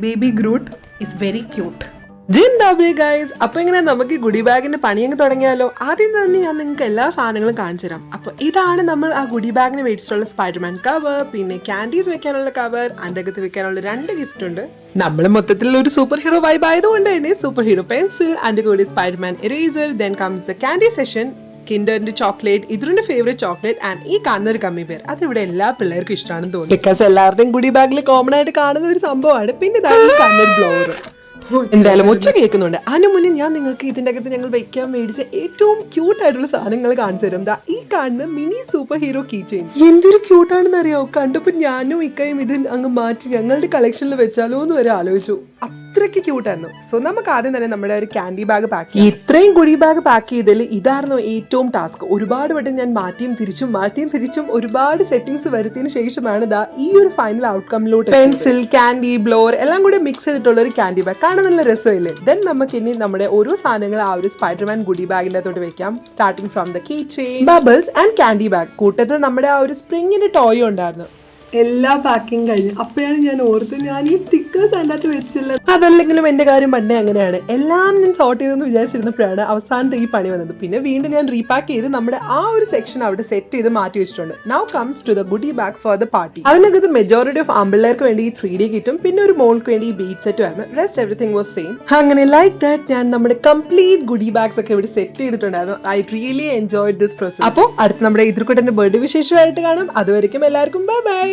Baby Groot is very cute. ജിൻഡാബി guys. അപ്പൊ ഇങ്ങനെ നമുക്ക് ഗുഡി ബാഗിന്റെ പണി അങ്ങ് തുടങ്ങിയാലോ. ആദ്യം തന്നെ ഞാൻ നിങ്ങൾക്ക് എല്ലാ സാധനങ്ങളും കാണിച്ചു തരാം. അപ്പൊ ഇതാണ് നമ്മൾ ആ ഗുഡി ബാഗിന് മേടിച്ചിട്ടുള്ള സ്പൈഡർമാൻ കവർ, പിന്നെ ക്യാൻഡീസ് വെക്കാനുള്ള കവർ, അതിൻ്റെ അകത്ത് വെക്കാനുള്ള 2 ഗിഫ്റ്റ് ഉണ്ട്. നമ്മൾ മൊത്തത്തിൽ ഒരു സൂപ്പർ ഹീറോ വൈബ് ആയതുകൊണ്ട് തന്നെ സൂപ്പർ ഹീറോ പെൻസിൽ, അതിന്റെ കൂടി Spiderman eraser, then comes the candy session, കിൻഡറിന്റെ ചോക്ലേറ്റ്, ഇതിന്റെ ഫേവറേറ്റ് ചോക്ലേറ്റ് ആൻഡ് ഈ കാണുന്ന ഒരു കമ്മി പേർ. അത് ഇവിടെ എല്ലാ പിള്ളേർക്കും ഇഷ്ടമാണെന്ന് തോന്നുന്നു. ബിക്കോസ് എല്ലാവരുടെയും ഗുഡി ബാഗിൽ കോമൺ ആയിട്ട് കാണുന്ന ഒരു സംഭവമാണ്. പിന്നെ കാണുന്ന ബ്ലോവർ എന്തായാലും ഒച്ച കേൾക്കുന്നുണ്ട്. അതിന് മുന്നേ ഞാൻ നിങ്ങൾക്ക് ഇതിൻ്റെ അകത്ത് ഞങ്ങൾ വെക്കാൻ മേടിച്ച ഏറ്റവും ക്യൂട്ട് ആയിട്ടുള്ള സാധനങ്ങൾ കാണിച്ചു തരും. ദാ ഈ കാണുന്ന mini super hero key chain എന്തൊരു ക്യൂട്ടാണെന്ന് അറിയാമോ. കണ്ടപ്പോൾ ഞാനും ഇക്കയും ഇത് അങ്ങ് മാറ്റി ഞങ്ങളുടെ കളക്ഷനിൽ വെച്ചാലോ എന്ന് വരെ ആലോചിച്ചു. അത്രയ്ക്ക് ക്യൂട്ടായിരുന്നു. സോ നമുക്ക് ആദ്യം തന്നെ നമ്മുടെ ഒരു ക്യാൻഡി ബാഗ് പാക്ക് ചെയ്യാം. ഇത്രയും ഗുഡി ബാഗ് പാക്ക് ചെയ്തതിൽ ഇതായിരുന്നു ഏറ്റവും ടാസ്ക്. ഒരുപാട് വട്ടം ഞാൻ മാറ്റിയും തിരിച്ചും ഒരുപാട് സെറ്റിംഗ്സ് വരുത്തിയതിനു ശേഷമാണ് ദാ ഈ ഒരു ഫൈനൽ ഔട്ട്കമിലോട്ട് പെൻസിൽ, ക്യാൻഡി, ബ്ലോർ എല്ലാം കൂടി മിക്സ് ചെയ്തിട്ടുള്ള ഒരു ക്യാൻഡി ബാഗ്. കാണാൻ നല്ല രസമില്ലേ. ദെൻ നമുക്ക് ഇനി നമ്മുടെ ഓരോ സാധനങ്ങൾ ആ ഒരു സ്പൈഡർമാൻ ഗുഡി ബാഗിൻ്റെ അകത്തോട്ട് വെക്കാം. Starting from the key chain, bubbles and candy bag. കൂട്ടത്തിൽ നമ്മുടെ ആ ഒരു സ്പ്രിങ്ങിന്റെ ടോയും ഉണ്ടായിരുന്നു. എല്ലാ പാക്കിങ് കഴിഞ്ഞു. അപ്പോഴാണ് ഞാൻ ഓർത്ത് ഞാൻ ഈ സ്റ്റിക്കേഴ്സ് അതിൻ്റെ അകത്ത് വെച്ചില്ല. അതല്ലെങ്കിലും എൻ്റെ കാര്യം പണ്ടേ അങ്ങനെയാണ്. എല്ലാം ഞാൻ സോർട്ട് ചെയ്തെന്ന് വിചാരിച്ചിരുന്നപ്പോഴാണ് അവസാനത്തെ ഈ പണി വന്നത്. പിന്നെ വീണ്ടും ഞാൻ റീപാക്ക് ചെയ്ത് നമ്മുടെ ആ ഒരു സെക്ഷൻ അവിടെ സെറ്റ് ചെയ്ത് മാറ്റി വെച്ചിട്ടുണ്ട്. Now comes to the goody bag for the party. അതിനകത്ത് മെജോറിറ്റി ഓഫ് ആമ്പിള്ളേർക്ക് വേണ്ടി ഈ 3D കിറ്റും പിന്നെ ഒരു മോൾക്ക് വേണ്ടി ഈ ബീറ്റ് സെറ്റും ആയിരുന്നു. Rest everything was same. അങ്ങനെ ലൈക്ക് ദാറ്റ് ഞാൻ നമ്മുടെ കംപ്ലീറ്റ് ഗുഡി ബാഗ്സ് ഒക്കെ ഇവിടെ സെറ്റ് ചെയ്തിട്ടുണ്ടായിരുന്നു. I really enjoyed this process. അപ്പോൾ അടുത്ത് നമ്മുടെ ഇതിർക്കുട്ടന്റെ ബർത്ത്ഡേ വിശേഷമായിട്ട് കാണാം. അതുവരെയും എല്ലാവർക്കും ബൈ ബൈ.